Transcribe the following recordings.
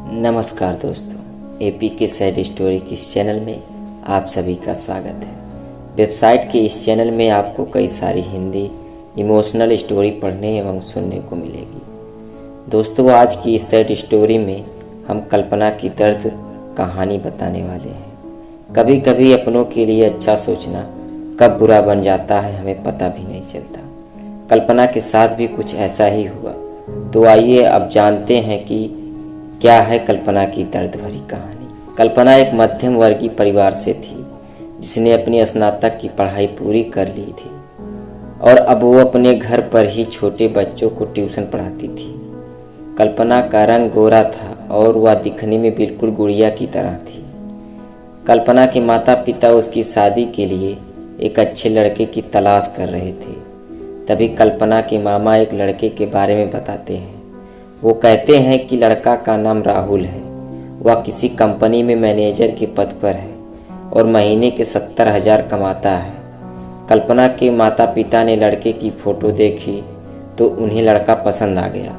नमस्कार दोस्तों, एपी के सैड स्टोरी की इस चैनल में आप सभी का स्वागत है। वेबसाइट के इस चैनल में आपको कई सारी हिंदी इमोशनल स्टोरी पढ़ने एवं सुनने को मिलेगी। दोस्तों, आज की इस सैड स्टोरी में हम कल्पना की दर्द कहानी बताने वाले हैं। कभी कभी अपनों के लिए अच्छा सोचना कब बुरा बन जाता है हमें पता भी नहीं चलता। कल्पना के साथ भी कुछ ऐसा ही हुआ। तो आइए अब जानते हैं कि क्या है कल्पना की दर्द भरी कहानी। कल्पना एक मध्यम वर्गीय परिवार से थी, जिसने अपनी स्नातक की पढ़ाई पूरी कर ली थी और अब वो अपने घर पर ही छोटे बच्चों को ट्यूशन पढ़ाती थी। कल्पना का रंग गोरा था और वह दिखने में बिल्कुल गुड़िया की तरह थी। कल्पना के माता पिता उसकी शादी के लिए एक अच्छे लड़के की तलाश कर रहे थे। तभी कल्पना के मामा एक लड़के के बारे में बताते हैं। वो कहते हैं कि लड़का का नाम राहुल है। वह किसी कंपनी में मैनेजर के पद पर है और महीने के 70,000 कमाता है। कल्पना के माता पिता ने लड़के की फ़ोटो देखी तो उन्हें लड़का पसंद आ गया।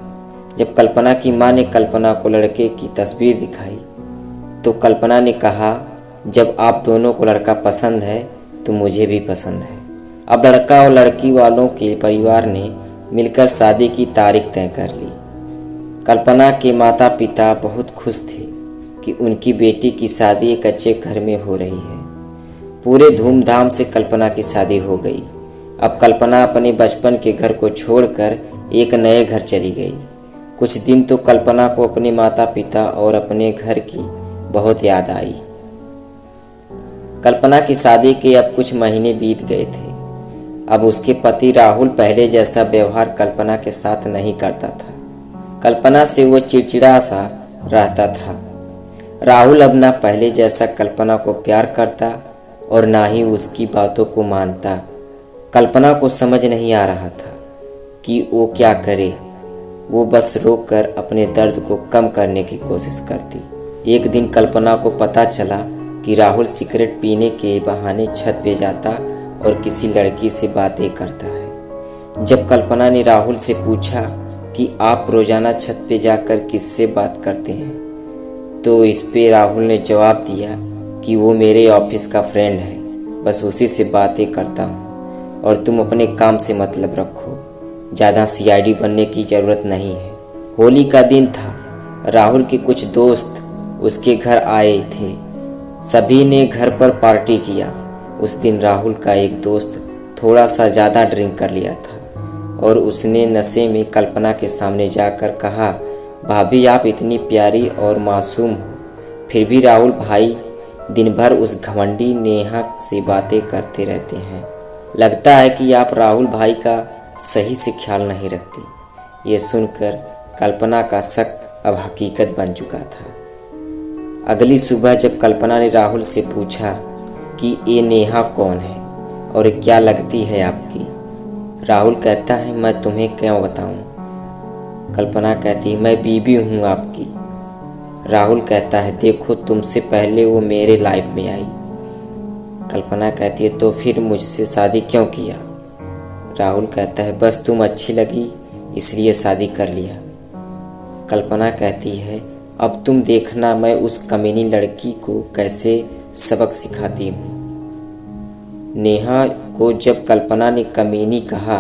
जब कल्पना की मां ने कल्पना को लड़के की तस्वीर दिखाई तो कल्पना ने कहा, जब आप दोनों को लड़का पसंद है तो मुझे भी पसंद है। अब लड़का और लड़की वालों के परिवार ने मिलकर शादी की तारीख तय कर ली। कल्पना के माता पिता बहुत खुश थे कि उनकी बेटी की शादी एक अच्छे घर में हो रही है। पूरे धूमधाम से कल्पना की शादी हो गई। अब कल्पना अपने बचपन के घर को छोड़कर एक नए घर चली गई। कुछ दिन तो कल्पना को अपने माता पिता और अपने घर की बहुत याद आई। कल्पना की शादी के अब कुछ महीने बीत गए थे। अब उसके पति राहुल पहले जैसा व्यवहार कल्पना के साथ नहीं करता था। कल्पना से वो चिड़चिड़ा सा रहता था। राहुल अब ना पहले जैसा कल्पना को प्यार करता और ना ही उसकी बातों को मानता। कल्पना को समझ नहीं आ रहा था कि वो क्या करे। वो बस रोककर अपने दर्द को कम करने की कोशिश करती। एक दिन कल्पना को पता चला कि राहुल सिगरेट पीने के बहाने छत पे जाता और किसी लड़की से बातें करता है। जब कल्पना ने राहुल से पूछा कि आप रोजाना छत पे जाकर किससे बात करते हैं, तो इस पे राहुल ने जवाब दिया कि वो मेरे ऑफिस का फ्रेंड है, बस उसी से बातें करता हूँ और तुम अपने काम से मतलब रखो, ज़्यादा सीआईडी बनने की ज़रूरत नहीं है। होली का दिन था। राहुल के कुछ दोस्त उसके घर आए थे। सभी ने घर पर पार्टी किया। उस दिन राहुल का एक दोस्त थोड़ा सा ज़्यादा ड्रिंक कर लिया था और उसने नशे में कल्पना के सामने जाकर कहा, भाभी आप इतनी प्यारी और मासूम हो, फिर भी राहुल भाई दिन भर उस घमंडी नेहा से बातें करते रहते हैं। लगता है कि आप राहुल भाई का सही से ख्याल नहीं रखती। ये सुनकर कल्पना का शक अब हकीकत बन चुका था। अगली सुबह जब कल्पना ने राहुल से पूछा कि ये नेहा कौन है और क्या लगती है आपकी, राहुल कहता है, मैं तुम्हें क्यों बताऊं। कल्पना कहती है, मैं बीवी हूं आपकी। राहुल कहता है, देखो तुमसे पहले वो मेरे लाइफ में आई। कल्पना कहती है, तो फिर मुझसे शादी क्यों किया। राहुल कहता है, बस तुम अच्छी लगी इसलिए शादी कर लिया। कल्पना कहती है, अब तुम देखना मैं उस कमीनी लड़की को कैसे सबक सिखाती हूँ। नेहा को जब कल्पना ने कमीनी कहा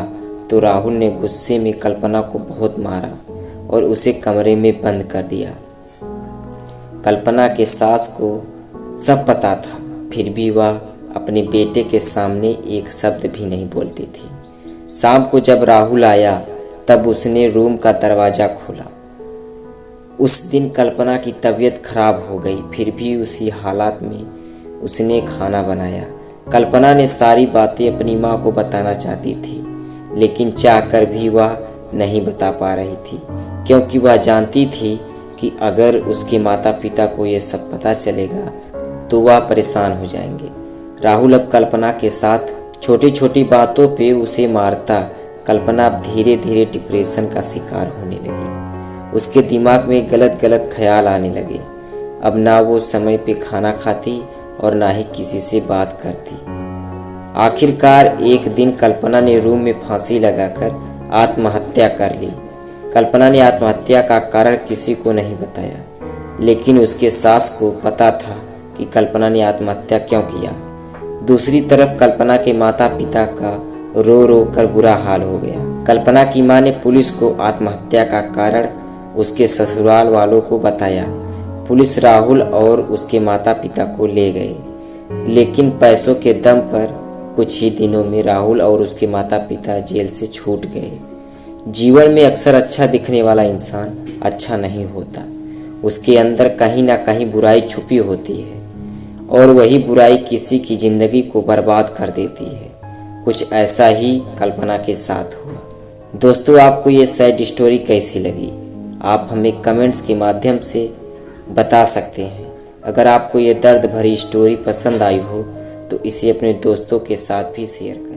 तो राहुल ने गुस्से में कल्पना को बहुत मारा और उसे कमरे में बंद कर दिया। कल्पना के सास को सब पता था, फिर भी वह अपने बेटे के सामने एक शब्द भी नहीं बोलती थी। शाम को जब राहुल आया तब उसने रूम का दरवाज़ा खोला। उस दिन कल्पना की तबीयत खराब हो गई, फिर भी उसी हालात में उसने खाना बनाया। कल्पना ने सारी बातें अपनी माँ को बताना चाहती थी, लेकिन चाहकर भी वह नहीं बता पा रही थी, क्योंकि वह जानती थी कि अगर उसके माता पिता को ये सब पता चलेगा तो वह परेशान हो जाएंगे। राहुल अब कल्पना के साथ छोटी छोटी बातों पे उसे मारता। कल्पना अब धीरे धीरे डिप्रेशन का शिकार होने लगी। उसके दिमाग में गलत गलत ख्याल आने लगे। अब ना वो समय पे खाना खाती और ना ही किसी से बात करती। आखिरकार एक दिन कल्पना ने रूम में फांसी लगाकर आत्महत्या कर ली। कल्पना ने आत्महत्या का कारण किसी को नहीं बताया। लेकिन उसके सास को पता था कि कल्पना ने आत्महत्या क्यों किया। दूसरी तरफ कल्पना के माता पिता का रो रो कर बुरा हाल हो गया। कल्पना की मां ने पुलिस को आत्महत्या का कारण उसके ससुराल वालों को बताया। पुलिस राहुल और उसके माता पिता को ले गए, लेकिन पैसों के दम पर कुछ ही दिनों में राहुल और उसके माता पिता जेल से छूट गए। जीवन में अक्सर अच्छा दिखने वाला इंसान अच्छा नहीं होता। उसके अंदर कहीं ना कहीं बुराई छुपी होती है और वही बुराई किसी की ज़िंदगी को बर्बाद कर देती है। कुछ ऐसा ही कल्पना के साथ हुआ। दोस्तों, आपको ये सैड स्टोरी कैसी लगी? आप हमें कमेंट्स के माध्यम से बता सकते हैं। अगर आपको ये दर्द भरी स्टोरी पसंद आई हो तो इसे अपने दोस्तों के साथ भी शेयर करें।